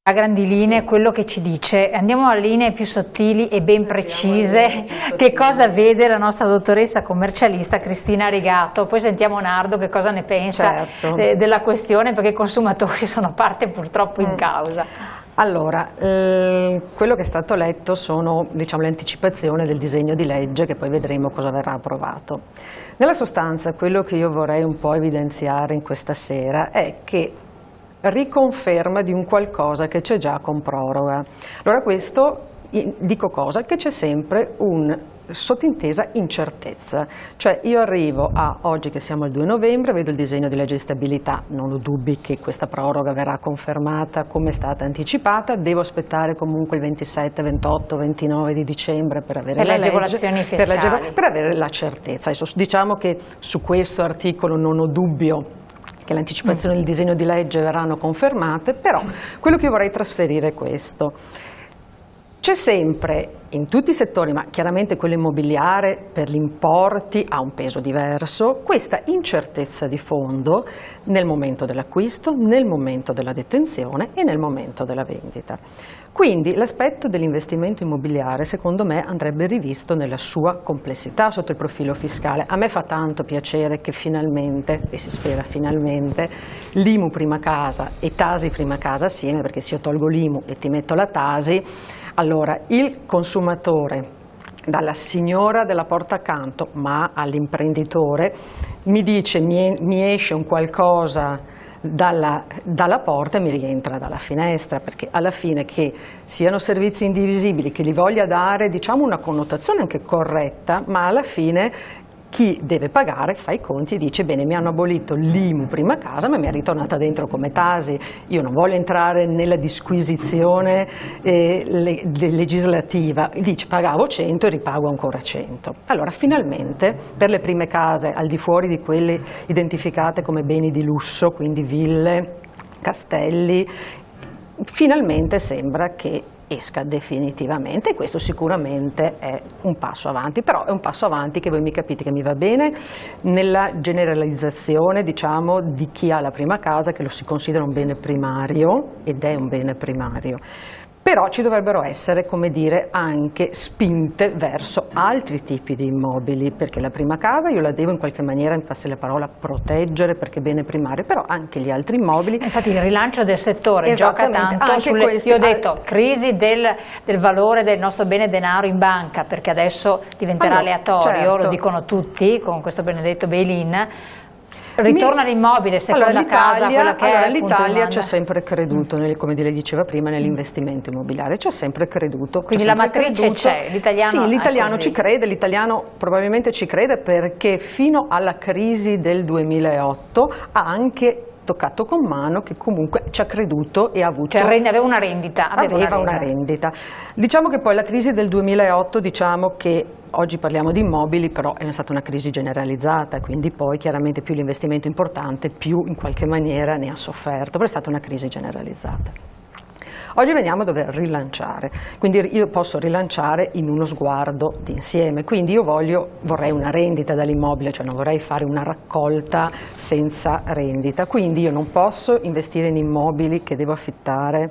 A grandi linee quello che ci dice, andiamo a linee più sottili e ben precise, che cosa vede la nostra dottoressa commercialista Cristina Rigato, poi sentiamo Nardo che cosa ne pensa della questione, perché i consumatori sono parte purtroppo in causa. Allora, quello che è stato letto sono, diciamo, l'anticipazione del disegno di legge che poi vedremo cosa verrà approvato. Nella sostanza quello che io vorrei un po' evidenziare in questa sera è che riconferma di un qualcosa che c'è già con proroga. Allora questo, dico cosa? Che c'è sempre un sottintesa incertezza, cioè io arrivo a oggi che siamo al 2 novembre, vedo il disegno di legge di stabilità, non ho dubbi che questa proroga verrà confermata come è stata anticipata, devo aspettare comunque il 27, 28, 29 di dicembre per avere la legge, le agevolazioni fiscali, per avere la certezza. Adesso, diciamo che su questo articolo non ho dubbio che l'anticipazione del disegno di legge verranno confermate, però quello che io vorrei trasferire è questo. C'è sempre in tutti i settori, ma chiaramente quello immobiliare per gli importi ha un peso diverso, questa incertezza di fondo nel momento dell'acquisto, nel momento della detenzione e nel momento della vendita. Quindi l'aspetto dell'investimento immobiliare secondo me andrebbe rivisto nella sua complessità sotto il profilo fiscale. A me fa tanto piacere che finalmente, e si spera finalmente, l'IMU prima casa e Tasi prima casa assieme, perché se io tolgo l'IMU e ti metto la Tasi, allora il consumatore, dalla signora della porta accanto ma all'imprenditore, mi dice mi esce un qualcosa dalla porta e mi rientra dalla finestra, perché alla fine che siano servizi indivisibili, che li voglia dare diciamo una connotazione anche corretta, ma alla fine chi deve pagare fa i conti e dice bene, mi hanno abolito l'IMU prima casa ma mi è ritornata dentro come Tasi, io non voglio entrare nella disquisizione legislativa, dice pagavo 100 e ripago ancora 100. Allora finalmente per le prime case al di fuori di quelle identificate come beni di lusso, quindi ville, castelli, finalmente sembra che esca definitivamente e questo sicuramente è un passo avanti, però è un passo avanti che voi mi capite che mi va bene nella generalizzazione diciamo di chi ha la prima casa, che lo si considera un bene primario ed è un bene primario. Però ci dovrebbero essere, come dire, anche spinte verso altri tipi di immobili, perché la prima casa io la devo in qualche maniera, mi passi la parola, proteggere perché è bene primario, però anche gli altri immobili. Infatti il rilancio del settore gioca tanto sulle, io ho detto, crisi del valore del nostro bene denaro in banca, perché adesso diventerà aleatorio, certo. Lo dicono tutti con questo benedetto bail-in. Ritorna l'immobile, seconda casa, quella che è l'Italia ci ha sempre creduto, come lei diceva prima, nell'investimento immobiliare, ci ha sempre creduto. Quindi la matrice c'è, l'italiano. Sì, l'italiano ci crede, l'italiano probabilmente ci crede perché fino alla crisi del 2008 ha anche toccato con mano che comunque ci ha creduto e ha avuto... Cioè aveva una rendita. Aveva una rendita. Diciamo che poi la crisi del 2008, diciamo che oggi parliamo di immobili, però è stata una crisi generalizzata, quindi poi chiaramente più l'investimento è importante, più in qualche maniera ne ha sofferto, però è stata una crisi generalizzata. Oggi veniamo a dover rilanciare, quindi io posso rilanciare in uno sguardo d'insieme, quindi io vorrei una rendita dall'immobile, cioè non vorrei fare una raccolta senza rendita, quindi io non posso investire in immobili che devo affittare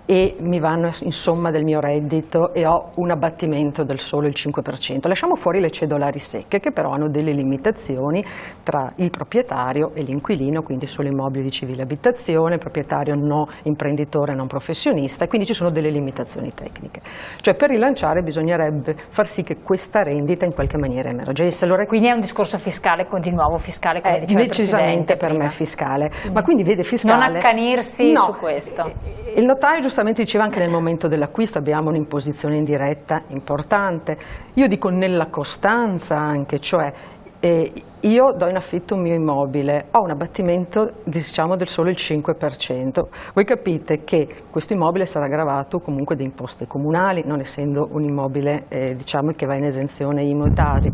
e mi vanno in somma del mio reddito e ho un abbattimento del solo il 5%. Lasciamo fuori le cedolari secche che però hanno delle limitazioni tra il proprietario e l'inquilino, quindi solo immobili di civile abitazione, proprietario no imprenditore non professionista, e quindi ci sono delle limitazioni tecniche. Cioè per rilanciare bisognerebbe far sì che questa rendita in qualche maniera emergesse. Allora, quindi è un discorso fiscale, di nuovo fiscale, come diceva il decisamente per me fiscale, ma quindi vede fiscale... Non accanirsi su questo. Il notaio giustamente diceva anche nel momento dell'acquisto abbiamo un'imposizione indiretta importante, io dico nella costanza anche, cioè io do in affitto un mio immobile, ho un abbattimento diciamo del solo il 5%, voi capite che questo immobile sarà gravato comunque da imposte comunali, non essendo un immobile diciamo che va in esenzione IMU e Tasi,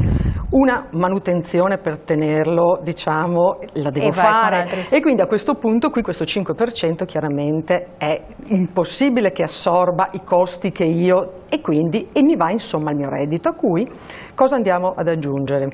una manutenzione per tenerlo diciamo la devo fare e quindi a questo punto qui questo 5% chiaramente è impossibile che assorba i costi che io e mi va insomma il mio reddito, a cui cosa andiamo ad aggiungere?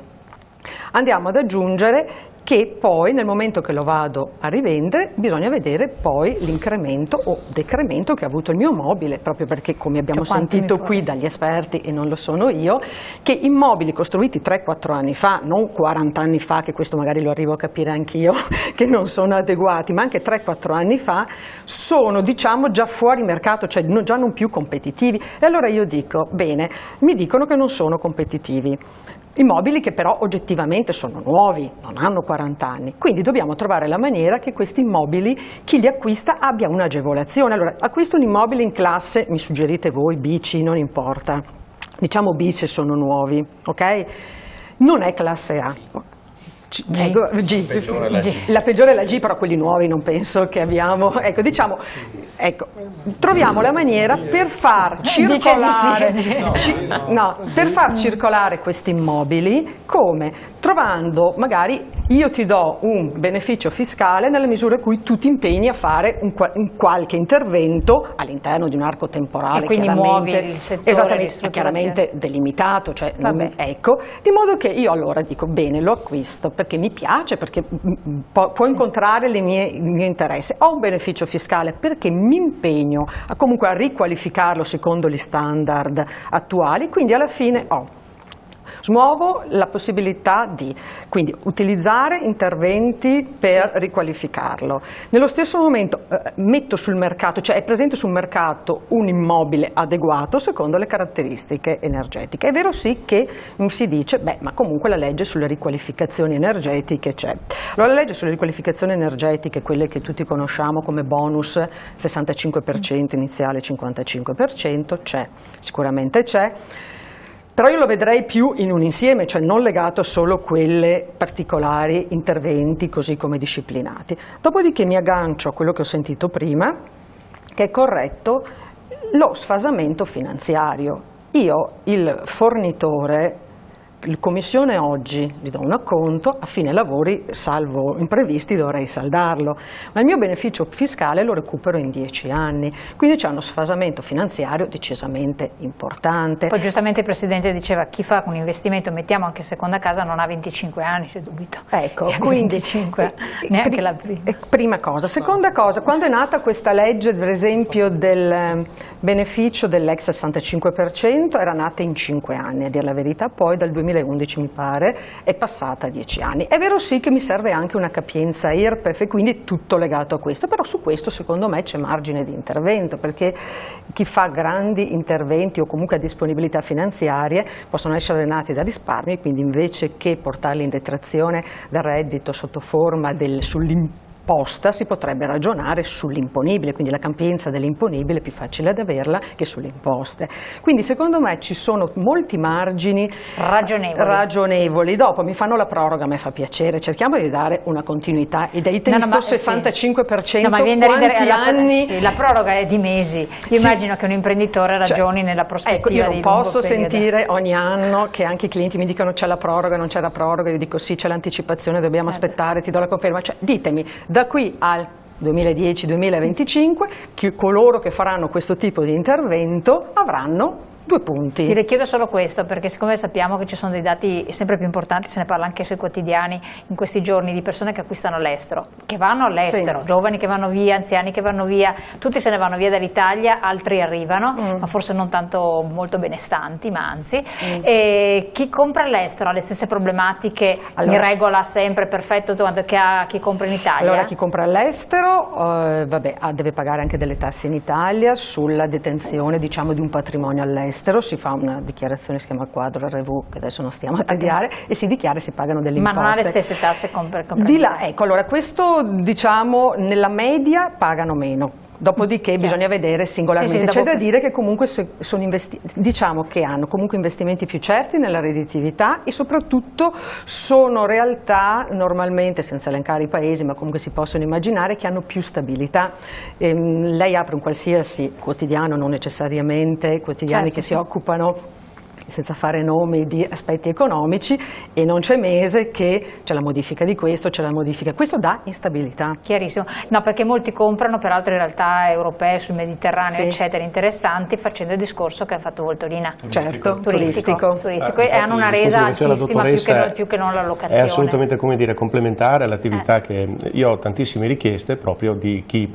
Andiamo ad aggiungere che poi nel momento che lo vado a rivendere bisogna vedere poi l'incremento o decremento che ha avuto il mio immobile, proprio perché, come abbiamo sentito qui dagli esperti, e non lo sono io, che immobili costruiti 3-4 anni fa, non 40 anni fa, che questo magari lo arrivo a capire anch'io, che non sono adeguati, ma anche 3-4 anni fa, sono, diciamo, già fuori mercato, cioè già non più competitivi. E allora io dico, bene, mi dicono che non sono competitivi. Immobili che però oggettivamente sono nuovi, non hanno 40 anni, quindi dobbiamo trovare la maniera che questi immobili, chi li acquista, abbia un'agevolazione. Allora, acquisto un immobile in classe, mi suggerite voi, B, C, non importa, diciamo B se sono nuovi, ok? Non è classe A. G. Peggiore la G. La peggiore è la G, però quelli nuovi non penso che abbiamo. Ecco, diciamo, troviamo la maniera per far circolare, per far circolare questi immobili come? Trovando, magari io ti do un beneficio fiscale nella misura in cui tu ti impegni a fare un qualche intervento all'interno di un arco temporale, e quindi muovi il settore, chiaramente delimitato, cioè ecco, di modo che io allora dico bene, lo acquisto perché mi piace, perché può incontrare il mio interesse, ho un beneficio fiscale perché mi impegno comunque a riqualificarlo secondo gli standard attuali, quindi alla fine smuovo la possibilità di quindi utilizzare interventi per riqualificarlo. Nello stesso momento metto sul mercato, cioè è presente sul mercato un immobile adeguato secondo le caratteristiche energetiche. È vero sì che mi si dice, ma comunque la legge sulle riqualificazioni energetiche c'è. Allora la legge sulle riqualificazioni energetiche, quelle che tutti conosciamo come bonus 65% iniziale, 55%, c'è, sicuramente c'è. Però io lo vedrei più in un insieme, cioè non legato solo a quelle particolari interventi così come disciplinati. Dopodiché mi aggancio a quello che ho sentito prima, che è corretto, lo sfasamento finanziario. Io, il fornitore, il commissione oggi gli do un acconto, a fine lavori, salvo imprevisti, dovrei saldarlo, ma il mio beneficio fiscale lo recupero in 10 anni, quindi c'è uno sfasamento finanziario decisamente importante. Poi giustamente il Presidente diceva, chi fa un investimento, mettiamo anche seconda casa, non ha 25 anni, c'è dubito. Ecco, quindi 25, neanche la prima. Prima cosa. Seconda cosa, quando è nata questa legge, per esempio, del beneficio dell'ex 65%, era nata in 5 anni, a dire la verità, poi dal 2011 mi pare, è passata a 10 anni. È vero sì che mi serve anche una capienza IRPEF e quindi tutto legato a questo, però su questo secondo me c'è margine di intervento, perché chi fa grandi interventi o comunque ha disponibilità finanziarie possono essere nati da risparmi, quindi invece che portarli in detrazione dal reddito sotto forma sull'imposta si potrebbe ragionare sull'imponibile, quindi la capienza dell'imponibile è più facile da averla che sulle imposte. Quindi secondo me ci sono molti margini ragionevoli. Dopo mi fanno la proroga, a me fa piacere, cerchiamo di dare una continuità e dai sto 65%, ma viene quanti anni? Sì, la proroga è di mesi, io immagino che un imprenditore ragioni nella prospettiva io non posso sentire ogni anno che anche i clienti mi dicono c'è la proroga, non c'è la proroga, io dico sì, c'è l'anticipazione, dobbiamo aspettare, ti do la conferma, cioè ditemi, da qui al 2010-2025 coloro che faranno questo tipo di intervento avranno 2 punti. Ti chiedo solo questo, perché siccome sappiamo che ci sono dei dati sempre più importanti, se ne parla anche sui quotidiani in questi giorni, di persone che acquistano all'estero, che vanno all'estero, giovani che vanno via, anziani che vanno via, tutti se ne vanno via dall'Italia, altri arrivano, ma forse non tanto molto benestanti, ma anzi. E chi compra all'estero ha le stesse problematiche, in regola sempre, perfetto, che ha chi compra in Italia? Allora chi compra all'estero deve pagare anche delle tasse in Italia sulla detenzione, diciamo, di un patrimonio all'estero. Si fa una dichiarazione, si chiama quadro RV, che adesso non stiamo a tagliare, e si dichiara e si pagano delle imposte. Ma non ha le stesse tasse di là, ecco, allora questo diciamo nella media pagano meno. Dopodiché bisogna vedere singolarmente. C'è da dire che comunque diciamo che hanno comunque investimenti più certi nella redditività e soprattutto sono realtà normalmente, senza elencare i paesi, ma comunque si possono immaginare, che hanno più stabilità. Lei apre un qualsiasi quotidiano, non necessariamente quotidiani che si occupano senza fare nomi di aspetti economici, e non c'è mese che c'è la modifica di questo, c'è la modifica, questo dà instabilità. Chiarissimo, no, perché molti comprano per altre realtà europee sul Mediterraneo, sì, eccetera, interessanti, facendo il discorso che ha fatto Voltolina. Certo, turistico. E hanno una resa altissima, più che non la locazione. È assolutamente, come dire, complementare all'attività che io ho tantissime richieste proprio di chi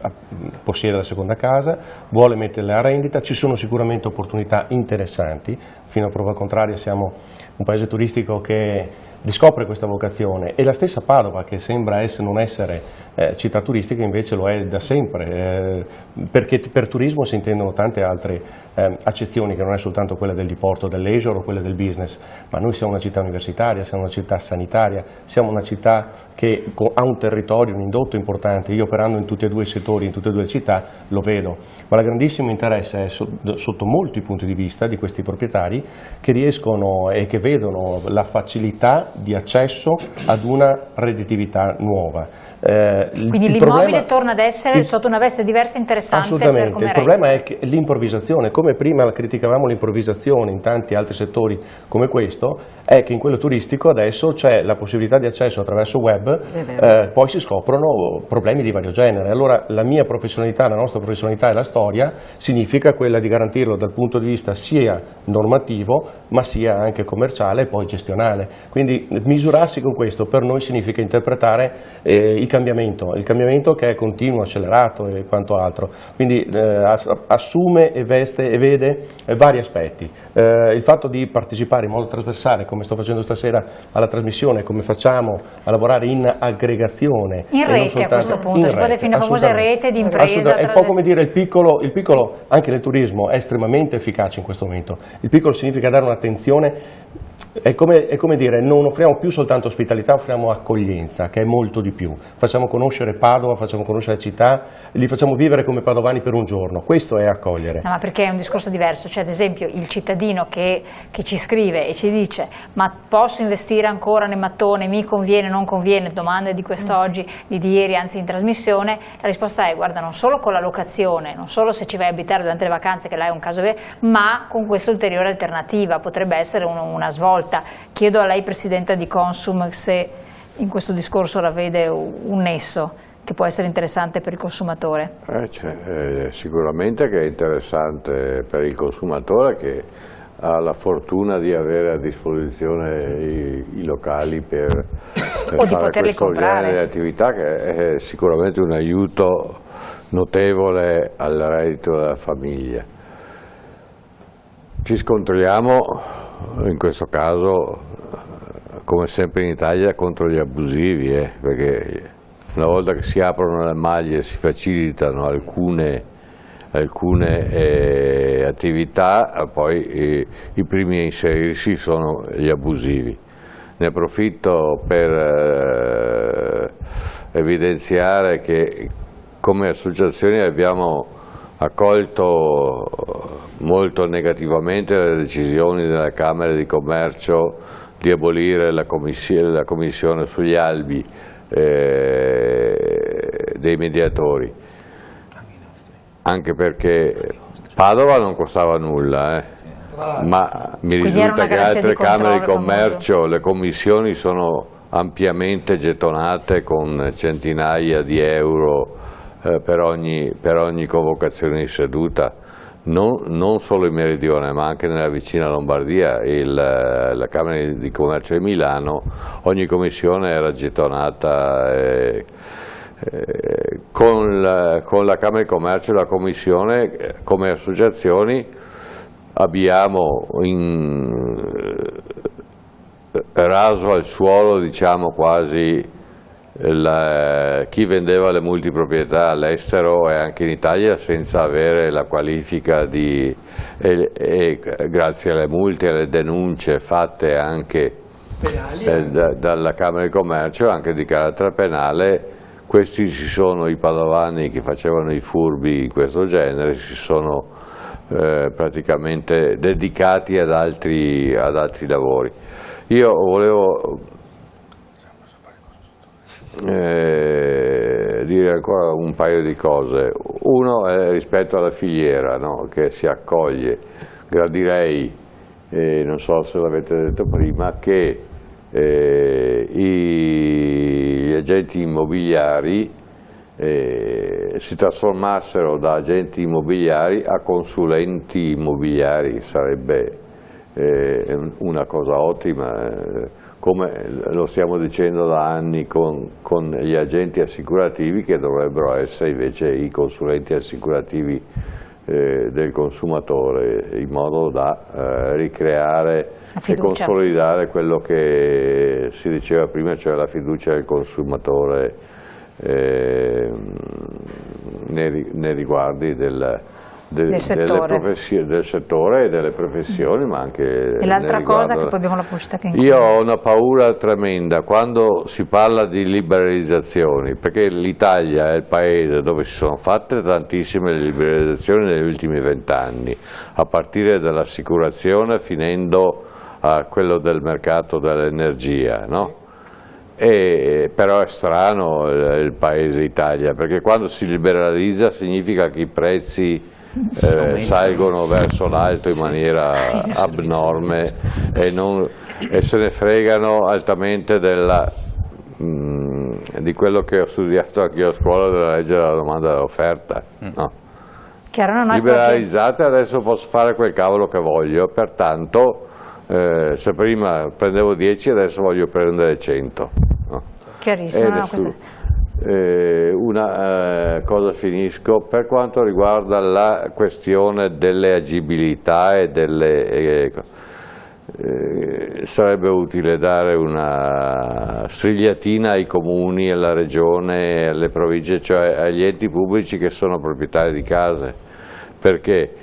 possiede la seconda casa, vuole metterla a rendita, ci sono sicuramente opportunità interessanti, fino a prova contraria siamo un paese turistico che riscopre questa vocazione, e la stessa Padova, che sembra non essere città turistica, invece lo è da sempre, perché per turismo si intendono tante altre accezioni, che non è soltanto quella del diporto, del leisure o quella del business, ma noi siamo una città universitaria, siamo una città sanitaria, siamo una città che ha un territorio, un indotto importante. Io, operando in tutti e due i settori, in tutte e due le città, lo vedo, ma il grandissimo interesse è sotto molti punti di vista di questi proprietari, che riescono e che vedono la facilità di accesso ad una redditività nuova. Quindi l'immobile torna ad essere sotto una veste diversa e interessante. Assolutamente, per il problema è che l'improvvisazione, come prima criticavamo l'improvvisazione in tanti altri settori come questo, è che in quello turistico adesso c'è la possibilità di accesso attraverso web, poi si scoprono problemi di vario genere. Allora la mia professionalità, la nostra professionalità e la storia significa quella di garantirlo dal punto di vista sia normativo, ma sia anche commerciale e poi gestionale. Quindi misurarsi con questo per noi significa interpretare il cambiamento che è continuo, accelerato e quanto altro, quindi assume e veste e vede vari aspetti. Il fatto di partecipare in modo trasversale, come sto facendo stasera alla trasmissione, come facciamo a lavorare in aggregazione, in rete a questo punto, si può definire la famosa rete di impresa. È un po' come dire il piccolo anche nel turismo è estremamente efficace in questo momento. Il piccolo significa dare un'attenzione. È come dire, non offriamo più soltanto ospitalità, offriamo accoglienza, che è molto di più. Facciamo conoscere Padova, facciamo conoscere la città, li facciamo vivere come padovani per un giorno. Questo è accogliere. No, ma perché è un discorso diverso, cioè ad esempio il cittadino che ci scrive e ci dice: ma posso investire ancora nel mattone, mi conviene, non conviene, domande di quest'oggi, di ieri, anzi in trasmissione, la risposta è: guarda, non solo con la locazione, non solo se ci vai a abitare durante le vacanze, che là è un caso vero, ma con questa ulteriore alternativa, potrebbe essere una svolta. Chiedo a lei, Presidente di Consum, se in questo discorso la vede un nesso che può essere interessante per il consumatore. Sicuramente che è interessante per il consumatore, che ha la fortuna di avere a disposizione i locali per fare questo genere di attività, che è sicuramente un aiuto notevole al reddito della famiglia. Ci scontriamo in questo caso, come sempre in Italia, contro gli abusivi, perché una volta che si aprono le maglie e si facilitano alcune attività, poi i primi a inserirsi sono gli abusivi. Ne approfitto per evidenziare che come associazioni abbiamo accolto molto negativamente le decisioni della Camera di Commercio di abolire la commissione sugli albi dei mediatori, anche perché Padova non costava nulla, ma mi risulta che altre Camere di Commercio le commissioni sono ampiamente gettonate con centinaia di euro per ogni convocazione di seduta, non solo in Meridione ma anche nella vicina Lombardia e la Camera di Commercio di Milano. Ogni commissione era gettonata con la Camera di Commercio e la Commissione, come associazioni abbiamo raso al suolo, diciamo quasi, chi vendeva le multiproprietà all'estero e anche in Italia senza avere la qualifica e grazie alle multe e alle denunce fatte anche dalla Camera di Commercio, anche di carattere penale, i padovani che facevano i furbi in questo genere si sono praticamente dedicati ad altri lavori. Io volevo dire ancora un paio di cose. Uno è rispetto alla filiera, no? Che si accoglie. Gradirei non so se l'avete detto prima, che gli agenti immobiliari si trasformassero da agenti immobiliari a consulenti immobiliari, sarebbe una cosa ottima, come lo stiamo dicendo da anni con gli agenti assicurativi, che dovrebbero essere invece i consulenti assicurativi del consumatore, in modo da ricreare e consolidare quello che si diceva prima, cioè la fiducia del consumatore nei riguardi del settore e delle professioni, ma anche. E l'altra cosa che poi abbiamo la pubblicità che io ho una paura tremenda quando si parla di liberalizzazioni, perché l'Italia è il paese dove si sono fatte tantissime liberalizzazioni negli ultimi 20 anni, a partire dall'assicurazione finendo a quello del mercato dell'energia, no? Però è strano il paese Italia, perché quando si liberalizza significa che i prezzi salgono verso l'alto in maniera abnorme e se ne fregano altamente di quello che ho studiato anche io a scuola, della legge della domanda e dell'offerta. No. Liberalizzate, adesso posso fare quel cavolo che voglio, pertanto se prima prendevo 10 adesso voglio prendere 100. No. Chiarissimo. Una cosa, finisco, per quanto riguarda la questione delle agibilità e sarebbe utile dare una strigliatina ai comuni, alla regione e alle province, cioè agli enti pubblici che sono proprietari di case, perché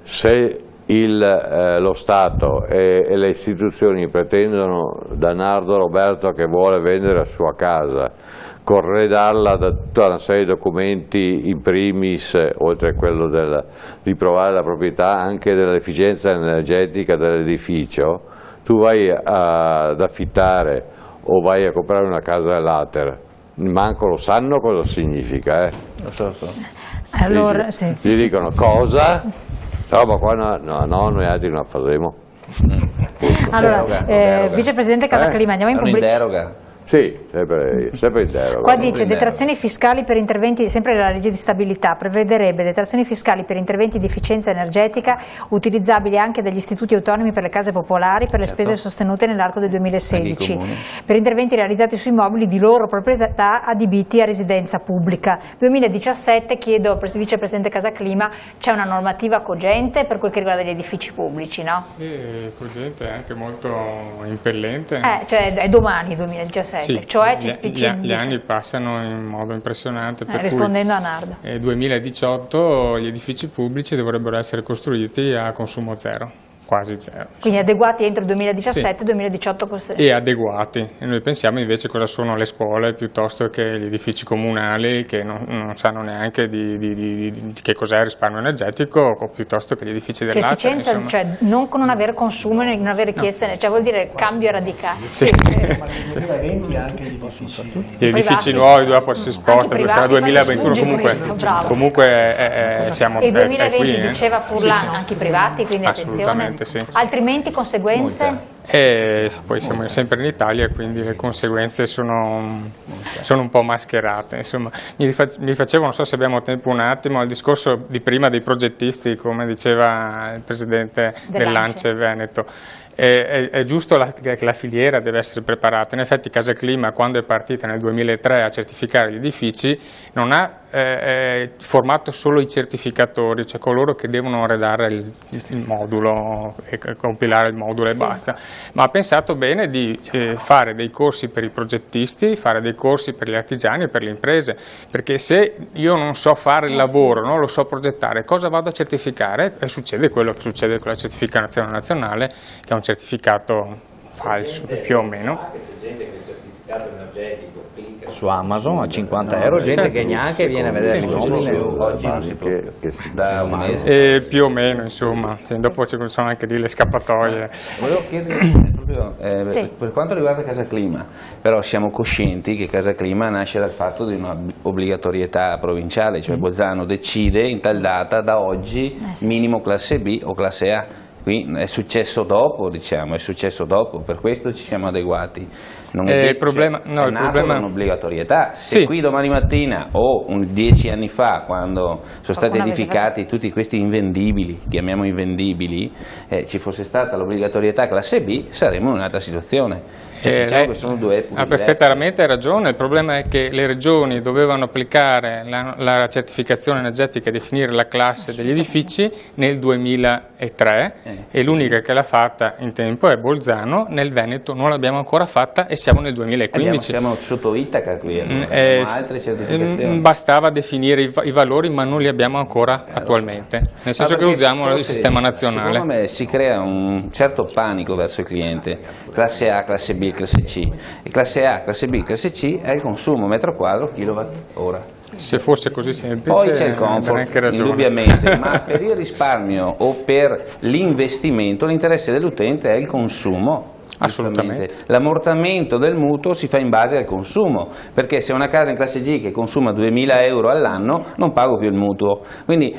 se lo Stato e le istituzioni pretendono da Nardo Roberto, che vuole vendere la sua casa, corredarla da tutta una serie di documenti, in primis, oltre a quello di provare la proprietà, anche dell'efficienza energetica dell'edificio, tu vai ad affittare o vai a comprare una casa all'Ater, manco lo sanno cosa significa. Lo so. Allora, gli dicono cosa? No, ma qua no, noi altri non la faremo. Allora, vicepresidente Casaclima, andiamo in pubblicità. Sì, sempre in deroga. Qua dice detrazioni fiscali per interventi, sempre la legge di stabilità, prevederebbe detrazioni fiscali per interventi di efficienza energetica utilizzabili anche dagli istituti autonomi per le case popolari per le spese sostenute nell'arco del 2016, per interventi realizzati su immobili di loro proprietà adibiti a residenza pubblica. 2017, chiedo al vicepresidente Casaclima, c'è una normativa cogente per quel che riguarda gli edifici pubblici, no? Cogente e anche molto impellente. Cioè è domani, 2017. Sì, cioè gli anni passano in modo impressionante, per rispondendo a Nardo. Nel 2018 gli edifici pubblici dovrebbero essere costruiti a consumo zero, quasi zero. Quindi adeguati entro il 2017-2018? E adeguati. E noi pensiamo invece cosa sono le scuole piuttosto che gli edifici comunali, che non sanno neanche di che cos'è il risparmio energetico, piuttosto che gli edifici dell'Ater. Efficienza, cioè non avere consumo e non avere richieste, cioè vuol dire cambio radicale. Sì. Ma nel 2020 anche gli edifici nuovi dopo si spostano, sarà 2021 comunque siamo qui. E 2020 qui, diceva Furlan, anche i privati, quindi attenzione. Sì. Altrimenti conseguenze? Poi siamo sempre in Italia, quindi le conseguenze sono un po' mascherate. Insomma, mi facevo, non so se abbiamo tempo un attimo, al discorso di prima dei progettisti, come diceva il presidente dell'Ance Veneto. È giusto che la filiera deve essere preparata. In effetti Casaclima, quando è partita nel 2003 a certificare gli edifici, non ha formato solo i certificatori, cioè coloro che devono redare il modulo e compilare il modulo e basta, ma ha pensato bene di fare dei corsi per i progettisti, fare dei corsi per gli artigiani e per le imprese, perché se io non so fare il lavoro, non lo so progettare, cosa vado a certificare? E succede quello che succede con la certificazione nazionale, che è un certificato falso, più o meno. Su Amazon a 50 euro, gente che neanche viene a vedere l'immobile oggi da un mese. Più o meno, insomma, dopo ci sono anche lì le scappatoie. Volevo chiedere proprio per quanto riguarda Casaclima, però siamo coscienti che Casaclima nasce dal fatto di una obbligatorietà provinciale, cioè Bolzano decide in tal data da oggi minimo classe B o classe A. Qui è successo dopo, diciamo, è successo dopo, per questo ci siamo adeguati. Non il problema è un'obbligatorietà. Se qui domani mattina o 10 anni fa, quando sono stati edificati tutti questi invendibili, chiamiamo invendibili, ci fosse stata l'obbligatorietà classe B, saremmo in un'altra situazione. Diciamo che sono due punti ha perfettamente ragione, il problema è che le regioni dovevano applicare la certificazione energetica e definire la classe degli edifici nel 2003 e l'unica che l'ha fatta in tempo è Bolzano, nel Veneto non l'abbiamo ancora fatta e siamo nel 2015. Siamo sotto Itaca qui, altre certificazioni. Bastava definire i valori ma non li abbiamo ancora attualmente, nel senso che usiamo il sistema nazionale. Secondo me si crea un certo panico verso il cliente, classe A, classe B, classe C, e classe A, classe B, classe C è il consumo metro quadro kilowatt ora. Se fosse così semplice, poi c'è il comfort, indubbiamente, ma per il risparmio o per l'investimento l'interesse dell'utente è il consumo. Assolutamente. L'ammortamento del mutuo si fa in base al consumo, perché se una casa in classe G che consuma 2.000 euro all'anno non pago più il mutuo, quindi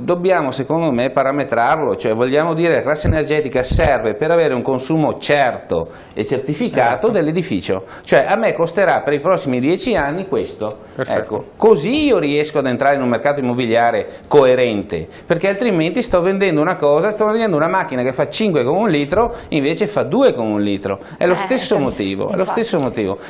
dobbiamo secondo me parametrarlo, cioè vogliamo dire che la classe energetica serve per avere un consumo certo e certificato dell'edificio, cioè a me costerà per i prossimi 10 anni questo, ecco, così io riesco ad entrare in un mercato immobiliare coerente, perché altrimenti sto vendendo una macchina che fa 5 con 1 litro invece fa 2 con 1 litro. È lo stesso motivo,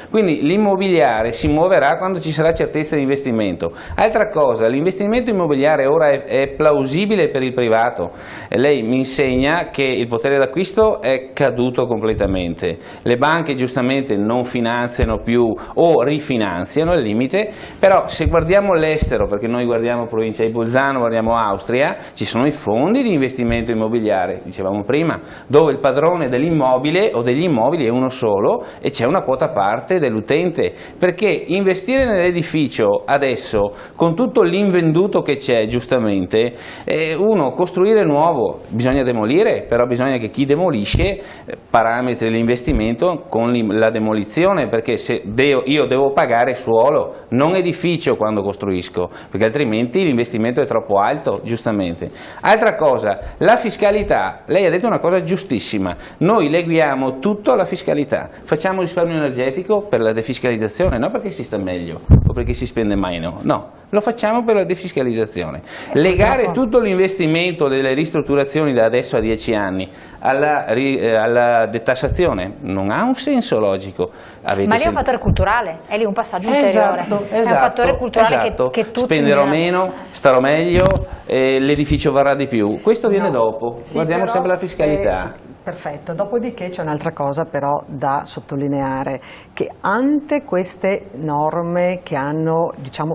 quindi l'immobiliare si muoverà quando ci sarà certezza di investimento. Altra cosa, l'investimento immobiliare ora è plausibile per il privato. Lei mi insegna che il potere d'acquisto è caduto completamente, le banche giustamente non finanziano più o rifinanziano al limite, però se guardiamo l'estero, perché noi guardiamo provincia di Bolzano, guardiamo Austria, ci sono i fondi di investimento immobiliare, dicevamo prima, dove il padrone dell'immobile o degli immobili è uno solo e c'è una quota parte dell'utente, perché investire nell'edificio adesso con tutto l'invenduto che c'è giustamente, costruire nuovo bisogna demolire, però bisogna che chi demolisce parametri l'investimento con la demolizione, perché se io devo pagare suolo, non edificio quando costruisco, perché altrimenti l'investimento è troppo alto, giustamente. Altra cosa, la fiscalità, lei ha detto una cosa giustissima, noi leghiamo tutto alla fiscalità, facciamo risparmio energetico per la defiscalizzazione, non perché si sta meglio o perché si spende meno, no, lo facciamo per la defiscalizzazione. Legare tutto l'investimento delle ristrutturazioni da adesso a 10 anni alla detassazione non ha un senso logico. Ma lì è un fattore culturale, è lì un passaggio ulteriore, è un fattore culturale che tutti spenderò meno, starò meglio, l'edificio varrà di più, questo viene dopo, guardiamo sempre la fiscalità. Perfetto, dopodiché c'è un'altra cosa però da sottolineare, che ante queste norme che hanno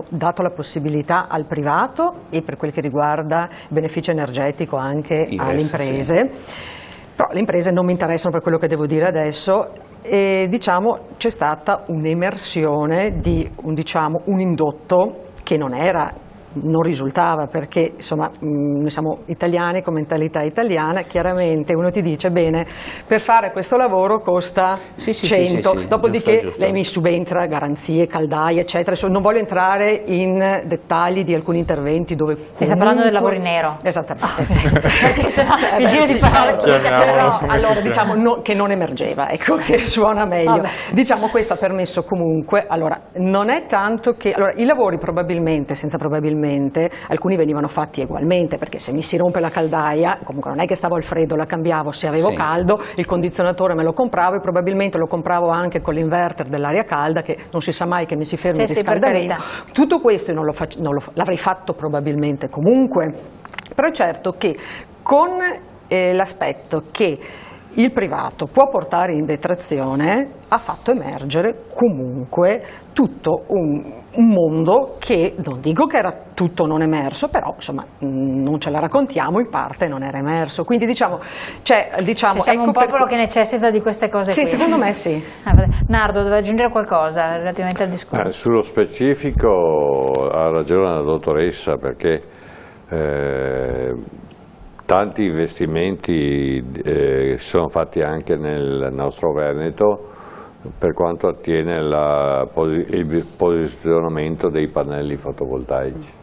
dato la possibilità al privato e per quel che riguarda il beneficio energetico anche alle imprese, però le imprese non mi interessano per quello che devo dire adesso, e c'è stata un'emersione di un indotto che non risultava, perché insomma noi siamo italiani con mentalità italiana, chiaramente uno ti dice bene, per fare questo lavoro costa 100, dopodiché giusto. Lei mi subentra garanzie, caldaie eccetera, non voglio entrare in dettagli di alcuni interventi dove comunque... Sta parlando del lavoro in nero. Esattamente. Perché sennò il giro di parole allora che non emergeva, ecco, che suona meglio. Questo ha permesso comunque, non è tanto che, i lavori probabilmente, senza probabilmente, alcuni venivano fatti ugualmente, perché se mi si rompe la caldaia, comunque non è che stavo al freddo, la cambiavo, se avevo caldo, il condizionatore me lo compravo e probabilmente lo compravo anche con l'inverter dell'aria calda, che non si sa mai che mi si fermi il riscaldamento. Tutto questo io l'avrei fatto probabilmente comunque, però è certo che con l'aspetto che il privato può portare in detrazione ha fatto emergere comunque tutto un mondo che, non dico che era tutto non emerso, però insomma non ce la raccontiamo, in parte non era emerso, quindi siamo un popolo che necessita di queste cose qui. Secondo me sì. Nardo, doveva aggiungere qualcosa relativamente al discorso? Sullo specifico ha ragione la dottoressa, perché tanti investimenti sono fatti anche nel nostro Veneto per quanto attiene il posizionamento dei pannelli fotovoltaici.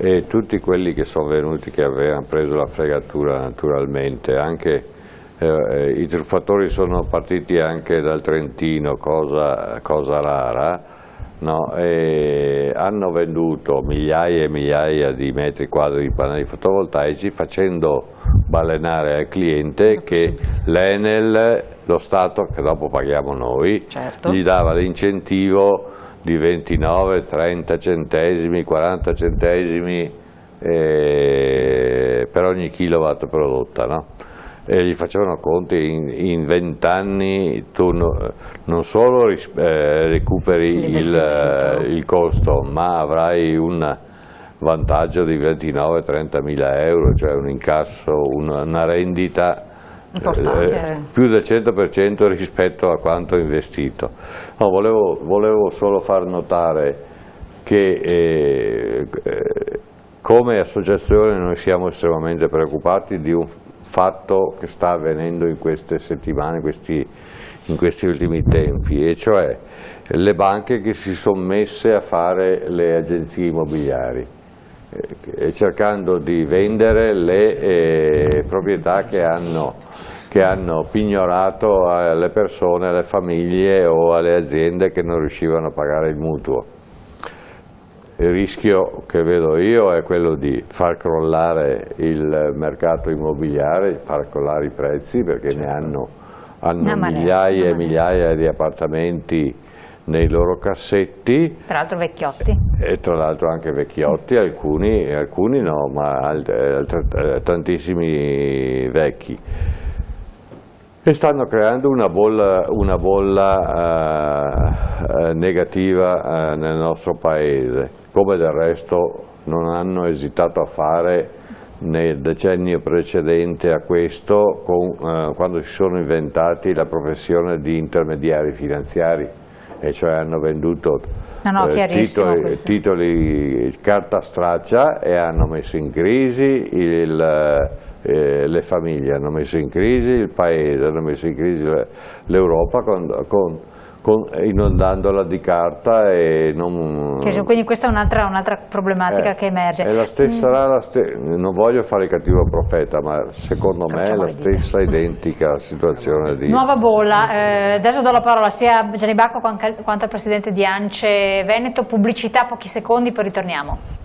e tutti quelli che sono venuti che avevano preso la fregatura naturalmente, anche i truffatori sono partiti anche dal Trentino, cosa rara, no? E hanno venduto migliaia e migliaia di metri quadri di pannelli fotovoltaici facendo balenare al cliente che l'Enel, lo Stato, che dopo paghiamo noi, certo, gli dava l'incentivo di 29, 30 centesimi, 40 centesimi per ogni kilowatt prodotta, no? E gli facevano conti in 20 anni tu non solo recuperi il costo, ma avrai un vantaggio di 29-30 mila euro, cioè un incasso, una rendita più del 100% rispetto a quanto investito. No, volevo solo far notare che come associazione noi siamo estremamente preoccupati di un fatto che sta avvenendo in queste settimane, in questi ultimi tempi, e cioè le banche che si sono messe a fare le agenzie immobiliari, cercando di vendere le proprietà che hanno pignorato alle persone, alle famiglie o alle aziende che non riuscivano a pagare il mutuo. Il rischio che vedo io è quello di far crollare il mercato immobiliare, far crollare i prezzi, perché ne hanno migliaia e migliaia di appartamenti nei loro cassetti. Tra l'altro vecchiotti. E tra l'altro anche vecchiotti, alcuni no, ma tantissimi vecchi. E stanno creando una bolla negativa nel nostro paese, come del resto non hanno esitato a fare nel decennio precedente a questo, quando si sono inventati la professione di intermediari finanziari, e cioè hanno venduto titoli carta straccia e hanno messo in crisi le famiglie, hanno messo in crisi il paese, hanno messo in crisi l'Europa inondandola di carta. Quindi questa è un'altra problematica che emerge. Non voglio fare il cattivo profeta, ma secondo me è la stessa identica situazione di nuova bolla. Adesso do la parola sia a Gianni Bacco quanto al presidente di ANCE Veneto. Pubblicità, pochi secondi, poi ritorniamo.